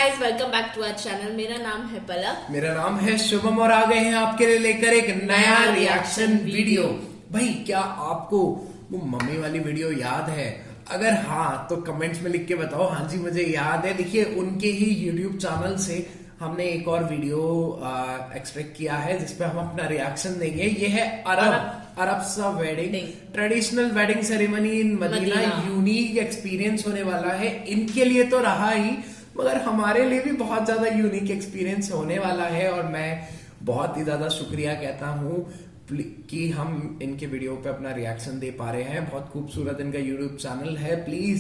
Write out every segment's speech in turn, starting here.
Guys, welcome back to our channel. मेरा नाम है पलक। मेरा नाम है शुभम और आ गए हैं आपके लिए लेकर एक नया रिएक्शन वीडियो। भाई क्या आपको वो मम्मी वाली वीडियो याद है? अगर हाँ तो कमेंट्स में लिख के बताओ हाँ जी मुझे याद है। देखिए उनके ही यूट्यूब चैनल से हमने एक और वीडियो एक्सट्रैक्ट किया है जिसपे हम अपना रिएक्शन देंगे। ये है अरब सा wedding, traditional wedding ceremony in Medina. Unique experience होने वाला है इनके लिए तो रहा ही, मगर हमारे लिए भी बहुत ज्यादा यूनिक एक्सपीरियंस होने वाला है। और मैं बहुत ही ज्यादा शुक्रिया कहता हूँ कि हम इनके वीडियो पे अपना रिएक्शन दे पा रहे हैं। बहुत खूबसूरत इनका यूट्यूब चैनल है। प्लीज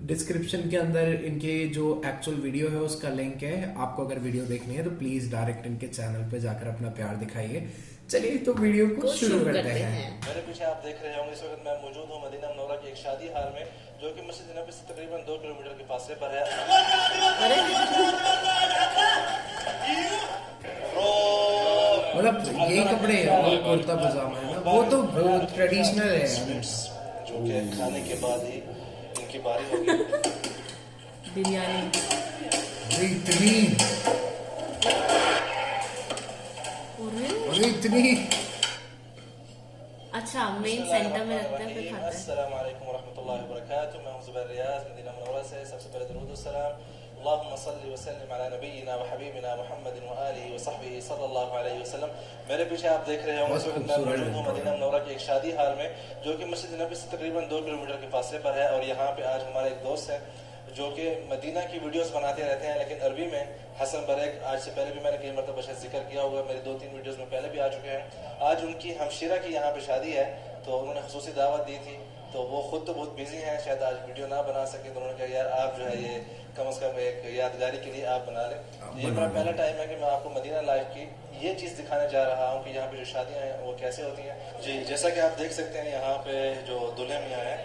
डिस्क्रिप्शन के अंदर इनके जो एक्चुअल वीडियो है उसका लिंक है। आपको अगर वीडियो देखनी है तो प्लीज डायरेक्ट इनके चैनल पे जाकर अपना प्यार दिखाइए। चलिए तो वीडियो को शुरू करते हैं। मेरे पीछे आप देख रहे होंगे इस वक्त मैं मौजूद हूँ मदीना मुनव्वरा की एक शादी हाल में, जो कि मस्जिद नबी से तकरीबन 2 किलोमीटर के फासले पर है। मतलब ये कपड़े और कुर्ता पजामा है ना, वो तो ट्रेडिशनल है जो कि खाने के बाद ही इनकी बारी होगी। बिरयानी इतनी अच्छा मेन सेंटर में रखते हैं फिर खाते हैं। अस्सलाम वालेकुम वरहमतुल्लाहि वबरकातुहू। मैं हूं ज़ुबैर रियाज मदीना मुनव्वरा से। सबसे पहले दरूद व सलाम अल्लाहुम्मा सल्लि व सल्लिम अला नबीना व हबीबिना मुहम्मदिन व आलिहि व सहबिहि सल्लल्लाहु अलैहि वसल्लम। मेरे पीछे आप देख रहे होंगे इस वक्त मैं मौजूद हूं मदीना मुनव्वरा की एक शादी हाल में, जो कि मस्जिद नबी से तकरीबन 2 किलोमीटर के फासले पर है। और यहाँ पे आज हमारे एक दोस्त हैं जो कि मदीना की वीडियोस बनाते रहते हैं लेकिन अरबी में। हसन बरेक, आज से पहले भी मैंने कई मरतबा शायद जिक्र किया होगा, मेरे 2-3 वीडियोस में पहले भी आ चुके हैं। आज उनकी हमशीरा की यहाँ पे शादी है तो उन्होंने खुसूसी दावत दी थी, तो वो खुद तो बहुत बिजी हैं, शायद आज वीडियो ना बना सके, तो उन्होंने कहा यार आप जो है ये कम से कम एक यादगारी के लिए आप बना लें। ये मेरा पहला टाइम है कि मैं आपको मदीना लाइफ की ये चीज़ दिखाने जा रहा हूँ कि यहाँ पे जो शादियाँ हैं वो कैसे होती हैं। जी जैसा कि आप देख सकते हैं यहाँ पे जो दुल्हे मियाँ हैं,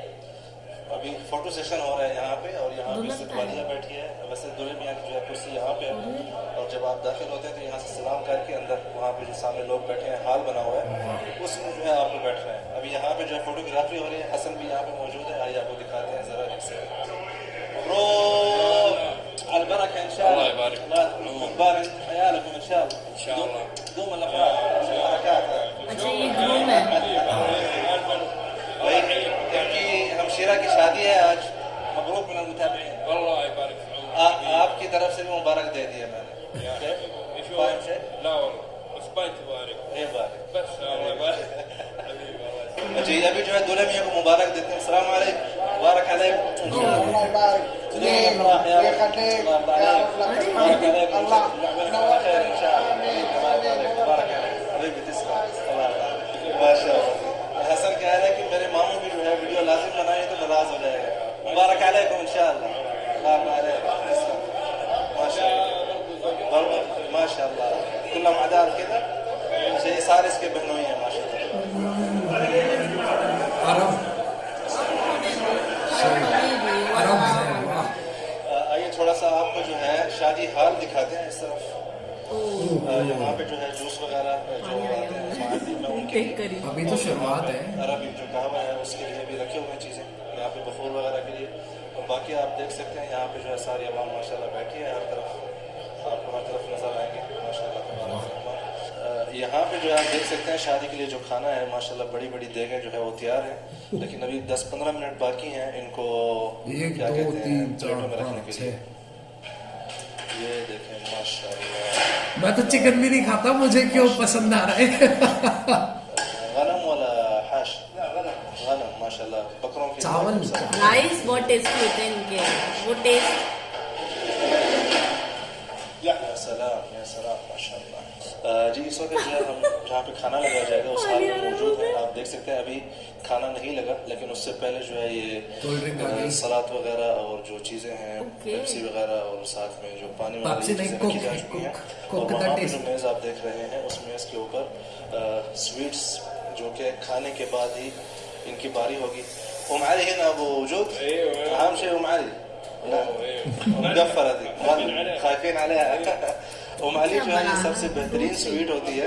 अभी फोटो सेशन हो रहा है यहाँ पे, और यहाँ पे इस्तकबालिया बैठी है। वैसे दुल्हे मियाँ की जो है कुर्सी यहाँ पे है, और जब आप दाखिल होते हैं तो यहाँ से सलाम करके अंदर वहाँ पे जो सामने लोग बैठे हैं, हाल बना हुआ है, उसमें जो है आप लोग बैठ रहे हैं। अभी यहाँ पे जो है फोटोग्राफी हो रही है, हसन भी यहाँ पे मौजूद है। आइए आपको दिखाते हैं जरा एक से। अलबरका इंशाअल्लाह, मुबारक अयालकुम इंशाअल्लाह, दूम अल-अफराह बरकात। अच्छा ये ग्रूम है, हमशीरा की शादी है आज। मबरूक मिनल मुताबिकीन। अल्लाह यबारक फीक। आपकी तरफ से भी मुबारक दे दिया मैंने। फाहिम से ला वल्लाह उसबाई तबारक ए बारक बस अल्लाह यबारक। जी अभी जो है दुल्हे मियां को मुबारक देते हैं। अस्सलाम वालेकुम मुबारक अलैकुम अल्लाह यबारक ये खटे अल्लाह नवाज खैर इंशाअल्लाह मुबारक अभी भी तिस्सा माशाअल्लाह। हसन कह रहा है कि मेरे मामू भी जो है वीडियो लाजिम बनाए तो नाराज हो जाएगा। मुबारक अलैकुम इंशाअल्लाह माशाअल्लाह कुल्लम अदाल किधर से ये सारे इसके बहनोई हैं माशाअल्लाह। आइए थोड़ा सा आपको जो है शादी हाल दिखाते हैं इस तरफ। यहाँ पे जो है जूस वगैरह जो अभी तो शुरुआत है। अरबी जो कहवा है उसके लिए भी रखे हुए हैं चीज़ें यहाँ पे बखूर वगैरह के लिए। और बाकी आप देख सकते हैं यहाँ पे जो है सारी अवाम माशाल्लाह बैठी है हर तरफ, आपको हर तरफ नजर आएंगे माशाल्लाह। यहाँ पे जो है आप देख सकते हैं शादी के लिए जो खाना है माशाल्लाह बड़ी बड़ी देगें जो है वो तैयार है, लेकिन अभी 10-15 मिनट बाकी हैं इनको क्या कहते हैं प्लेटों में रखने के लिए। ये देखें माशाल्लाह। मैं तो चिकन भी नहीं खाता, मुझे क्यों पसंद आ रहा है। गनम वाला हाश गनम माशाल्लाह, बकरों की चावल राइस बहुत टेस्टी होते हैं इनके, वो टेस्ट या सलाम माशाल्लाह। जी इस वक्त जो है हम जहाँ पे खाना लगाया जाएगा उस हाल में मौजूद है। आप देख सकते हैं अभी खाना नहीं लगा, लेकिन उससे पहले जो है ये सलाद वगैरह और जो चीजें हैं पेप्सी वगैरह और साथ में जो पानी वाली चीजें रखी जा चुकी हैं। और वहाँ पे जो मेज आप देख रहे हैं उस मेज के ऊपर स्वीट्स जो कि खाने के बाद ही इनकी बारी होगी। उम अली है ना वो वजूद अहम शे उम अली मुगफ़रा थी खाइफिन अलैहा। उम अली जो है ये सबसे बेहतरीन स्वीट होती है।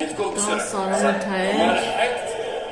बहुत सारा मीठा है।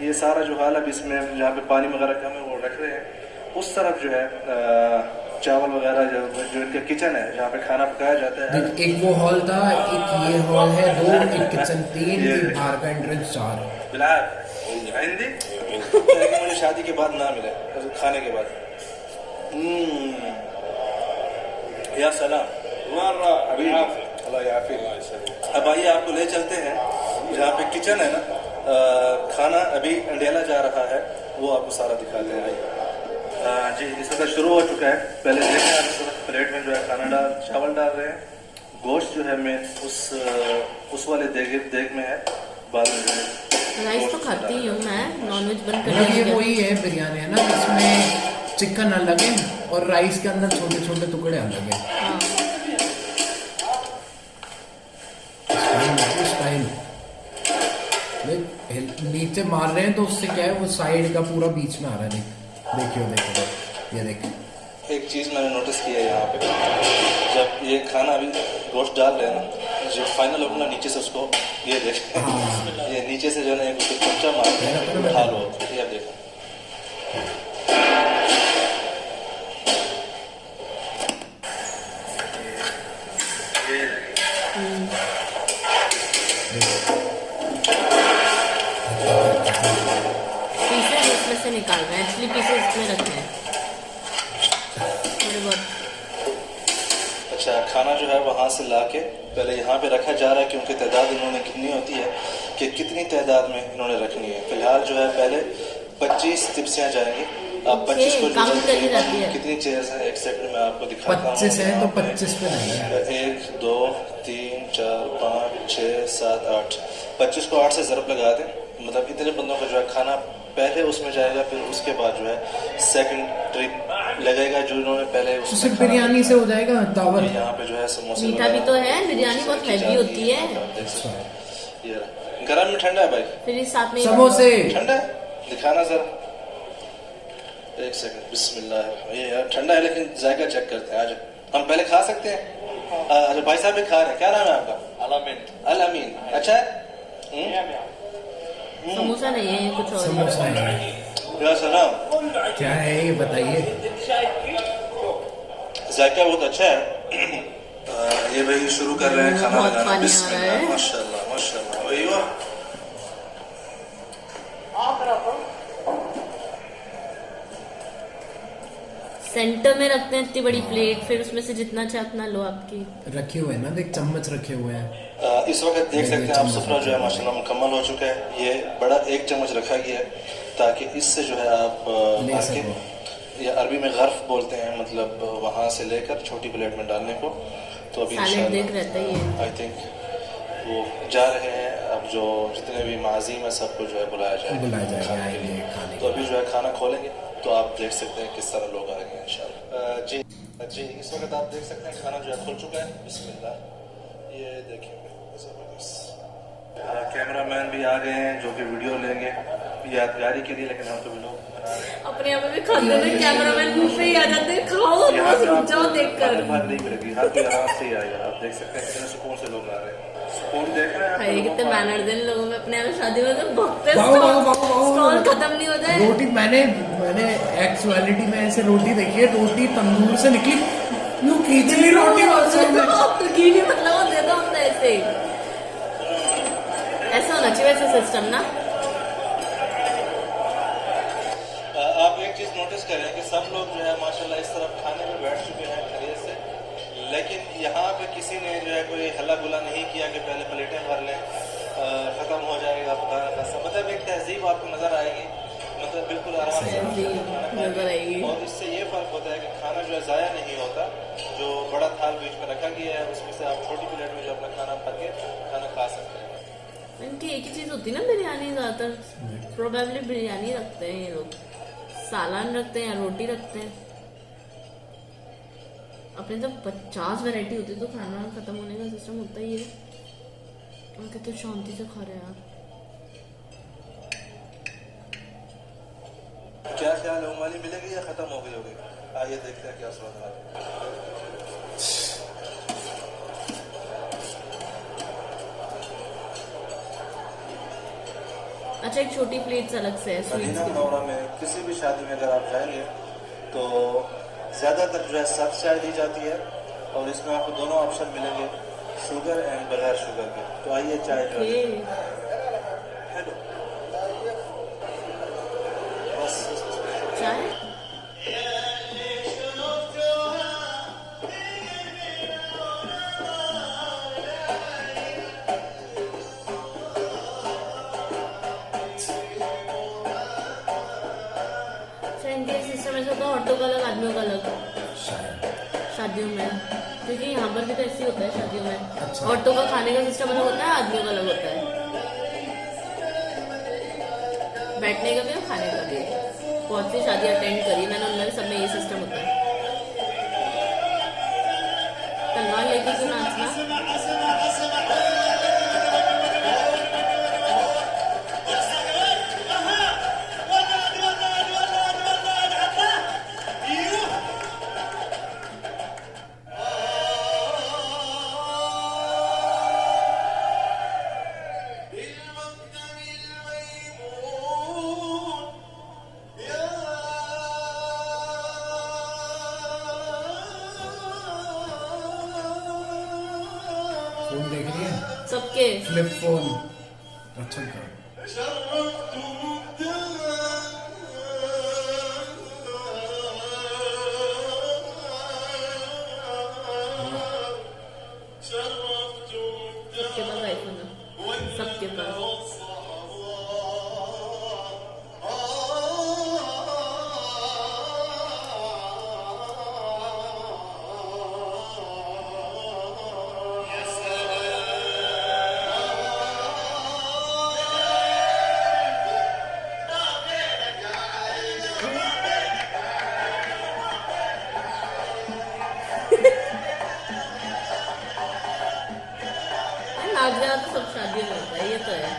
ये सारा जो हाल अब इसमें जहाँ पे पानी वगैरह कम है वो रख रहे हैं। उस तरफ जो है चावल वगैरह जो इनका किचन है जहाँ पे खाना पकाया जाता है। एक वो हॉल था, एक ये हॉल है, 2, एक किचन 3, एक बाहर का एंट्रेंस 4। बिलाल हिंदी मुझे शादी के बाद ना मिले, खाने के बाद। या सलाम अभी अल्लाह याफिक। अब आइए आपको ले चलते हैं जहाँ पे किचन है ना, खाना अभी अंडेला जा रहा है, वो आपको सारा दिखाते हैं। आइए जी, इस वक्त शुरू हो चुका है। पहले देखें आप इस वक्त प्लेट में जो है खाना चावल डाल रहे हैं। गोश्त जो है मैं उस वाले देग में है, बाद में जो है राइस तो खाती ही हूँ मैं, नॉनवेज बंद कर मतलब ये दिया। वही है बिरयानी है ना, इसमें चिकन अलग है और राइस के अंदर छोटे छोटे टुकड़े अलग है। हाँ। स्टाइल नीचे मार रहे हैं तो उससे क्या है, वो साइड का पूरा बीच में आ रहा है। देखियो ये देखिए। एक चीज़ मैंने नोटिस किया है यहाँ पे, जब ये खाना अभी गोश्त डाल रहे हैं ना, जो फाइनल अपना नीचे से उसको ये देखें, ये नीचे से जो है ना एक उसको चमचा मारते हैं, उठा लो, ये आप देखें। पीसेस इसमें से निकाल रहे हैं, एक्चुअली पीसेस इसमें रखे हैं थोड़े बहुत। अच्छा, खाना जो है वहाँ से लाके पहले यहाँ पे रखा जा रहा है, क्योंकि तादाद इन्होंने कितनी होती है कि कितनी तादाद में इन्होंने रखनी है। फिलहाल जो है पहले 25 तिप्सियाँ जाएंगी। अब 25 को कितनी चेयर्स हैं, एक सेकंड में आपको दिखाता हूँ। 25 है तो 25 पे नहीं है। 1 2 3 4 5 6 7 8, 25 को 8 से ज़रब लगा दें, मतलब इतने बंदों का जो है खाना पहले उसमें जाएगा, फिर उसके बाद जो है सेकंड ट्रिप लगेगा जो इन्होंने पहले तो सिर्फ बिरयानी से हो जाएगा दावत। यहाँ पे जो है समोसे मीठा भी तो है, बिरयानी बहुत हैवी होती है। ये गरम में ठंडा है भाई, फिर इस साथ में समोसे ठंडा है, दिखाना जरा एक सेकंड। बिस्मिल्लाह। ये यार ठंडा है लेकिन जायका चेक करते हैं। आज हम पहले खा सकते हैं। अच्छा भाई साहब भी खा रहे हैं, क्या नाम है आपका? अल अमीन। अच्छा है, समोसा नहीं है, कुछ और समोसा है। या सलाम, क्या है ये बताइए। जायका बहुत अच्छा है। ये भाई शुरू कर रहे हैं खाना बनाना। बिस्मिल्लाह, माशाल्लाह माशाल्लाह। वही हुआ सेंटर में रखते हैं इतनी बड़ी प्लेट, फिर उसमें से जितना चाहे उतना लो। आपकी रखे हुए हैं ना, देख चम्मच रखे हुए हैं। इस वक्त देख सकते हैं आप, सुफरा जो है माशाल्लाह मुकम्मल हो चुका है। ये बड़ा 1 चम्मच रखा गया है ताकि इससे जो है आप आके, या अरबी में गर्फ बोलते हैं, मतलब वहाँ से लेकर छोटी प्लेट में डालने को। तो अभी देख रहता ही है। आई थिंक वो जा रहे हैं। अब जो जितने भी माजीम है सबको जो है बुलाया जाएगा खाने। तो अभी जो है खाना खोलेंगे तो आप देख सकते हैं किस तरह लोग आएंगे इंशाल्लाह। जी जी, इस वक्त आप देख सकते हैं खाना जो है खुल चुका है। बिस्मिल्लाह, ये देखिए जबरदस्त। कैमरामैन भी आ गए हैं जो कि वीडियो लेंगे यादगारी के लिए, लेकिन हम तो वीडियो बना रहे हैं। अपने यहाँ पे खाते हैं, कैमरामैन मुंह पे ही आ जाते हैं, खाओ बस रुक जाओ देखकर। भाग नहीं मिलेगी, हर कोई आराम से ही आएगा। आप देख सकते हैं कितने सुकून से लोग आ रहे हैं, सुकून देख रहे हैं। भाई कितने मैनर देन लोगों में अपने यहाँ शादी में तो भगते वाओ, स्टॉल खत्म नहीं होता है। रोटी मैंने एक्चुअलिटी में ऐसे रोटी देखी है, रोटी तंदूर से निकली यूं खींच ली रोटी तो घी नहीं मतलब वो देता होता है ऐसे। ऐसा होना चाहिए वैसे सिस्टम ना। आप एक चीज नोटिस करें कि सब लोग जो है माशाल्लाह इस तरफ खाने में बैठ चुके हैं खैरियत से, लेकिन यहाँ पे किसी ने जो है कोई हल्ला गुला नहीं किया कि पहले प्लेटें भर लें, खत्म हो जाएगा मतलब एक तहजीब आपको नजर आएगी, मतलब बिल्कुल आराम से नजर आएगी। और इससे ये फर्क होता है कि खाना जो है ज़ाया नहीं होता। जो बड़ा थाल बीच में रखा गया है उसमें से आप छोटी प्लेट में जो अपना खाना भर के खाना खा सकते हैं। इनकी एक ही चीज होती है ना बिरयानी, ज्यादातर प्रोबेबली बिरयानी रखते हैं ये लोग, सालन रखते हैं या रोटी रखते हैं। अपने तो 50 वैरायटी होती है तो खाना खत्म होने का सिस्टम होता ही है। और कितने शांति से खा रहे हैं यार। क्या ख्याल है, उमाली मिलेगी या खत्म हो गई होगी? आइए देखते हैं क्या स्वाद है। अच्छा, एक छोटी प्लेट्स अलग से है स्वीट्स मदीना की। मनौरा में किसी भी शादी में अगर आप जाएंगे तो ज़्यादातर जो है सख्त चाय दी जाती है और इसमें आपको दोनों ऑप्शन मिलेंगे, शुगर एंड बगैर शुगर के। तो आइए चाय जो है ओके, हेलो बस चाय। अच्छा, इनके सिस्टम ऐसा होता है औरतों का अलग आदमियों का अलग शायद। शादियों में, क्योंकि यहाँ पर भी तो ऐसे ही होता है शादियों में। अच्छा। औरतों का खाने का सिस्टम अलग होता है, आदमियों का अलग होता है, बैठने का भी और खाने का भी। बहुत सी शादी अटेंड करी मैंने, उनमें सब में ये सिस्टम होता है। तलवार लेके क्यों नाचना? फोन देख रही है? सबके फ्लिप फोन। अच्छा का। सबके पास आईफोन है, सबके पास। नाच गाना तो सब शादियों में होता है, ये तो है।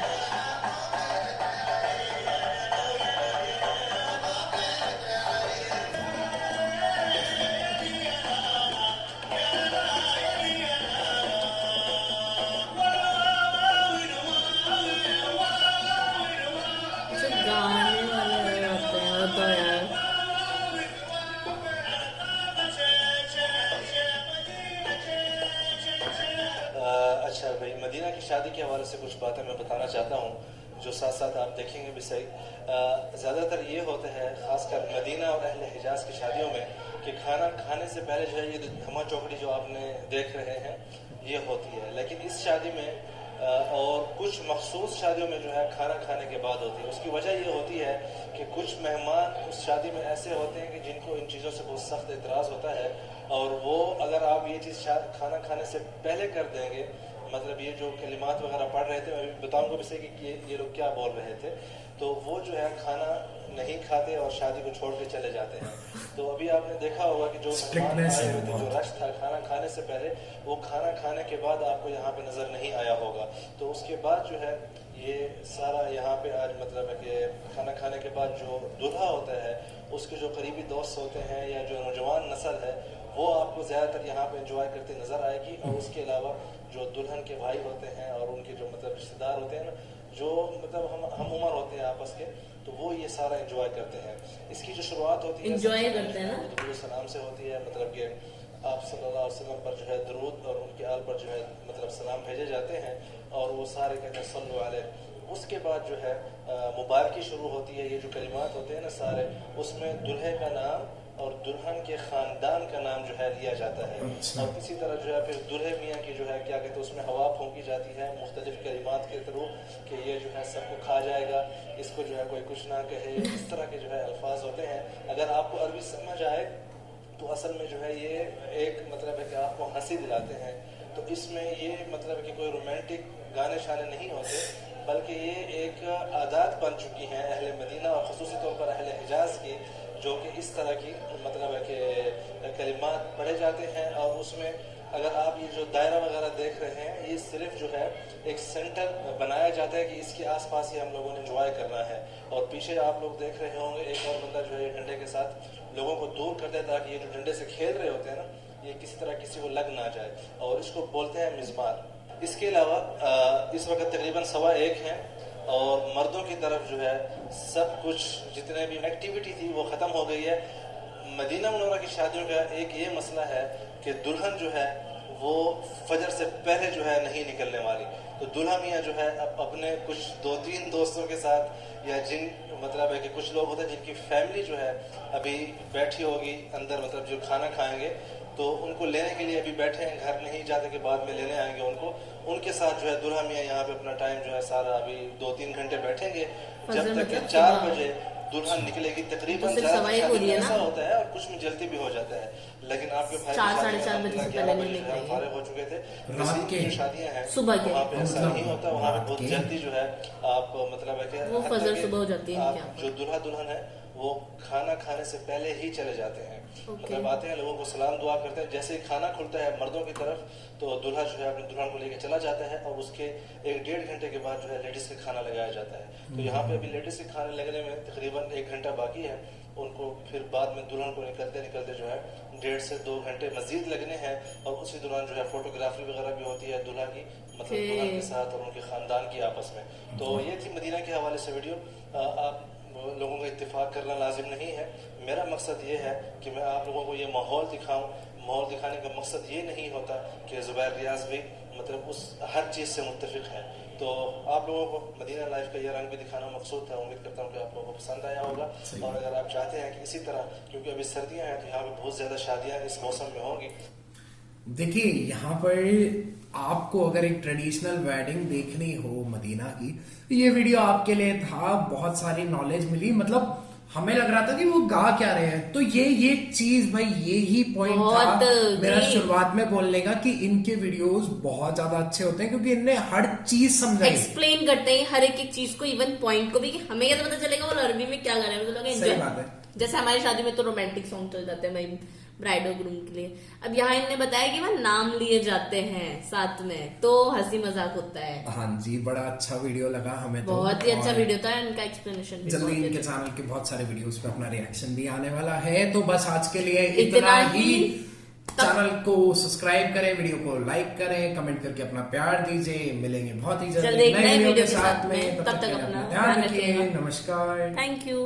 अच्छा, गाने वाले होते हैं वो तो यार। अच्छा भाई, मदीना की शादी के हवाले से कुछ बातें मैं बताना चाहता हूँ, जो साथ साथ आप देखेंगे भी सही। ज़्यादातर ये होता है ख़ासकर मदीना और अहले हिजाज की शादियों में कि खाना खाने से पहले जो है ये धमा चौकड़ी जो आपने देख रहे हैं ये होती है, लेकिन इस शादी में और कुछ मखसूस शादियों में जो है खाना खाने के बाद होती है। उसकी वजह ये होती है कि कुछ मेहमान उस शादी में ऐसे होते हैं कि जिनको इन चीज़ों से बहुत सख्त एतराज़ होता है, और वो अगर आप ये चीज़ खाना खाने से पहले कर देंगे, मतलब ये जो कलिमात वगैरह पढ़ रहे थे, मैं भी बताऊंगा भी सही कि ये लोग क्या बोल रहे थे, तो वो जो है खाना नहीं खाते और शादी को छोड़ के चले जाते हैं। तो अभी आपने देखा होगा कि जो मेहमान आए हुए थे, जो रश था खाना खाने से पहले, वो खाना खाने के बाद आपको यहाँ पे नजर नहीं आया होगा। तो उसके बाद जो है ये सारा यहाँ पे आज मतलब है कि खाना खाने के बाद जो दूल्हा होता है उसके जो करीबी दोस्त होते हैं या जो नौजवान नस्ल है वो आपको ज़्यादातर यहाँ पे एंजॉय करते नजर आएगी। और उसके अलावा जो दुल्हन के भाई होते हैं और उनके जो मतलब रिश्तेदार होते हैं ना, जो मतलब हम उम्र होते हैं आपस के, तो वो ये सारा एंजॉय करते हैं। इसकी जो शुरुआत होती है एंजॉय करते हैं ना, तो सलाम से होती है, मतलब कि आप सल्लल्लाहु अलैहि वसल्लम पर जो है दरूद और उनके आल पर जो है मतलब सलाम भेजे जाते हैं और वो सारे कहते हैं सल्लल्लाहु अलैहि। उसके बाद जो है मुबारकी शुरू होती है। ये जो कलिमात होते हैं ना सारे, उसमें दुल्हे का नाम और दुल्हन के खानदान का नाम जो है लिया जाता है। अच्छा। और इसी तरह जो है फिर दुल्हे मियाँ की जो है क्या कहते हैं उसमें हवा फूंकी जाती है मुख्तलिफ कलिमात के थ्रू कि ये जो है सबको खा जाएगा, इसको जो है कोई कुछ ना कहे, इस तरह के जो है अल्फाज होते हैं। अगर आपको अरबी समझ आए तो असल में जो है ये एक मतलब है कि आपको हंसी दिलाते हैं। तो इसमें ये मतलब कि कोई रोमांटिक गाने शाने नहीं होते, बल्कि ये एक आदत बन चुकी हैं अहले मदीना और ख़ुसूसी तौर पर अहले हिजाज की, जो कि इस तरह की मतलब है कि कलिमात पढ़े जाते हैं। और उसमें अगर आप ये जो दायरा वगैरह देख रहे हैं, ये सिर्फ जो है एक सेंटर बनाया जाता है कि इसके आसपास ही हम लोगों ने एंजॉय करना है। और पीछे आप लोग देख रहे होंगे एक और बंदा जो है डंडे के साथ लोगों को दूर कर देता है कि ये जो डंडे से खेल रहे होते हैं ना, ये किसी तरह किसी को लग ना जाए, और इसको बोलते हैं मिज़मार। इसके अलावा इस वक्त तकरीबन 1:15 है और मर्दों की तरफ जो है सब कुछ जितने भी एक्टिविटी थी वो ख़त्म हो गई है। मदीना मुनव्वरा की शादियों का एक ये मसला है कि दुल्हन जो है वो फजर से पहले जो है नहीं निकलने वाली। तो दुल्हा मियाँ जो है अब अपने कुछ 2-3 दोस्तों के साथ या जिन मतलब है कि कुछ लोग होते हैं जिनकी फैमिली जो है अभी बैठी होगी अंदर, मतलब जो खाना खाएंगे, तो उनको लेने के लिए अभी बैठे हैं, घर नहीं जाते कि बाद में लेने आएंगे उनको। उनके साथ जो है दुल्हा मियाँ यहाँ पे अपना टाइम जो है सारा अभी 2-3 घंटे बैठेंगे जब तक कि 4 बजे दुल्हन निकलेगी। तकरीबन तो सवाई हो रही है ना, ऐसा होता है और कुछ में जल्दी भी हो जाता है। लेकिन आपके भाई 4-4:30 बजे से पहले नहीं निकलेंगे, फारिग हो चुके थे। रात के जो शादियां हैं सुबह के, वहाँ पे ऐसा नहीं होता, वहाँ पे बहुत के। जल्दी जो है आप मतलब है कि वो फजर सुबह हो जाती है आप क्या? जो दूल्हा दुल्हन है वो खाना खाने से पहले ही चले जाते हैं। मतलब आते हैं, लोगों को सलाम दुआ करते हैं, जैसे ही खाना खुलता है मर्दों की तरफ तो दूल्हा जो है अपने दुल्हन को लेकर चला जाता है और उसके 1-1.5 घंटे के बाद जो है लेडीज का खाना लगाया जाता है। तो यहाँ पे अभी लेडीज के खाने लगने में तकरीबन 1 घंटा बाकी है। उनको फिर बाद में दुल्हन को निकलते निकलते जो है 1.5 से 2 घंटे मजीद लगने हैं। और उसी दौरान जो है फोटोग्राफी वगैरह भी होती है दूल्हा की, मतलब दुल्हन के साथ और उनके खानदान की आपस में। तो ये थी मदीना के हवाले से वीडियो। आप लोगों का इत्तेफाक करना लाजिम नहीं है। मेरा मकसद ये है कि मैं आप लोगों को ये माहौल दिखाऊं। माहौल दिखाने का मकसद ये नहीं होता कि ज़ुबैर रियाज भी मतलब उस हर चीज़ से मुत्तफिक है। तो आप लोगों को मदीना लाइफ का ये रंग भी दिखाना मकसूद था। उम्मीद करता हूँ कि आप लोगों को पसंद आया होगा। और अगर आप चाहते हैं कि इसी तरह, क्योंकि अभी सर्दियाँ हैं तो यहाँ पे बहुत ज़्यादा शादियाँ इस मौसम में होंगी। देखिए यहाँ पर आपको अगर एक ट्रेडिशनल वेडिंग देखनी हो मदीना की, ये वीडियो आपके लिए था। बहुत सारी नॉलेज मिली, मतलब हमें लग रहा था कि वो गा क्या रहे हैं। तो ये चीज भाई, ये ही पॉइंट था मेरा शुरुआत में बोलने का कि इनके वीडियोस बहुत ज्यादा अच्छे होते हैं क्योंकि इनने हर चीज समझाई, एक्सप्लेन करते हैं हर एक चीज को, इवन पॉइंट को भी, कि हमें क्या पता चलेगा वो अरबी में क्या गा रहे हैं। मतलब सही बात है। जैसे हमारी शादी में तो रोमांटिक सॉन्ग चल जाते हैं भाई ब्राइड और ग्रूम के लिए। अब यहाँ इनने बताया कि वह नाम लिए जाते हैं साथ में, तो हंसी मजाक होता है। हाँ जी, बड़ा अच्छा वीडियो लगा हमें तो, बहुत ही अच्छा वीडियो था। इनका एक्सप्लेनेशन भी जल्दी बहुत इनके अच्छा। चैनल के बहुत सारे वीडियोस पे अपना रिएक्शन भी आने वाला है। तो बस आज के लिए इतना ही। चैनल को सब्सक्राइब करें, वीडियो को लाइक करें, कमेंट करके अपना प्यार दीजिए। मिलेंगे बहुत ही जल्दी एक नए वीडियो के साथ में। तब तक अपना ध्यान रखिए। नमस्कार, थैंक यू।